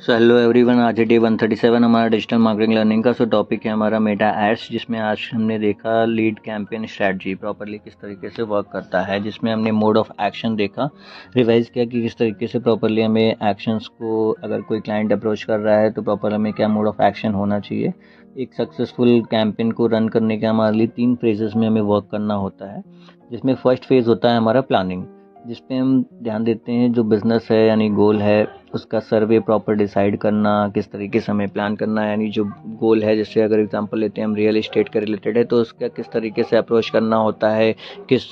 So hello everyone, आज है day 137 हमारा डिजिटल मार्केटिंग लर्निंग का। टॉपिक है हमारा मेटा एड्स, जिसमें आज हमने देखा लीड कैंपेन स्ट्रैटेजी प्रॉपरली किस तरीके से वर्क करता है, जिसमें हमने मोड ऑफ एक्शन देखा, रिवाइज किया कि किस तरीके से प्रॉपरली हमें एक्शंस को, अगर कोई क्लाइंट अप्रोच कर रहा है तो प्रॉपर हमें क्या मोड ऑफ एक्शन होना चाहिए। एक सक्सेसफुल कैंपेन को रन करने के हमारे लिए 3 फेजेस में हमें वर्क करना होता है, जिसमें फर्स्ट फेज़ होता है हमारा प्लानिंग, जिसपे हम ध्यान देते हैं जो बिज़नेस है यानी गोल है उसका सर्वे प्रॉपर डिसाइड करना, किस तरीके से हमें प्लान करना है। यानी जो गोल है, जैसे अगर एग्जांपल लेते हैं हम रियल एस्टेट के रिलेटेड है, तो उसका किस तरीके से अप्रोच करना होता है, किस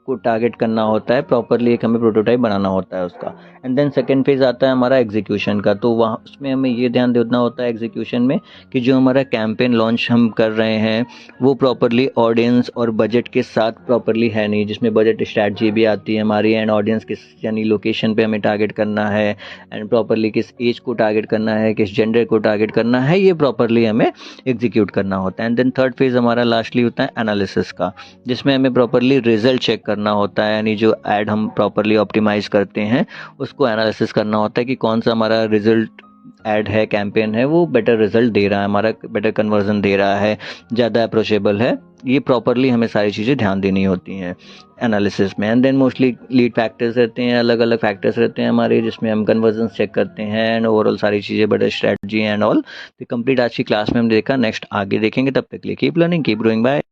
को टारगेट करना होता है, प्रॉपरली एक हमें प्रोटोटाइप बनाना होता है उसका। एंड देन सेकंड फेज़ आता है हमारा एग्जीक्यूशन का। तो वहाँ उसमें हमें ये ध्यान देना होता है एग्जीक्यूशन में कि जो हमारा कैंपेन लॉन्च हम कर रहे हैं वो प्रॉपरली ऑडियंस और बजट के साथ प्रॉपरली है नहीं, जिसमें बजट स्ट्रैटेजी भी आती है हमारी, एंड ऑडियंस किस यानी लोकेशन पे हमें टारगेट करना है, एंड प्रॉपरली किस एज को टारगेट करना है, किस जेंडर को टारगेट करना है, ये प्रॉपरली हमें एग्जीक्यूट करना होता है। एंड देन थर्ड फेज़ हमारा लास्टली होता है एनालिसिस का, जिसमें हमें प्रॉपरली रिजल्ट चेक करना होता है। यानी जो ऐड हम प्रॉपरली ऑप्टिमाइज़ करते हैं उसको एनालिसिस करना होता है कि कौन सा हमारा रिजल्ट ऐड है, कैंपेन है, वो बेटर रिजल्ट दे रहा है, हमारा बेटर कन्वर्जन दे रहा है, ज़्यादा अप्रोचेबल है। ये प्रॉपरली हमें सारी चीज़ें ध्यान देनी होती हैं एनालिसिस में। And then mostly lead factors रहते हैं, अलग अलग फैक्टर्स रहते हैं हमारे, जिसमें हम कन्वर्जन चेक करते हैं एंड ओवरऑल सारी चीज़ें, बेटर स्ट्रैटेजी एंड ऑल। तो कंप्लीट आज की क्लास में हम देखा, नेक्स्ट आगे देखेंगे। तब तक के लिए keep learning, keep growing. Bye.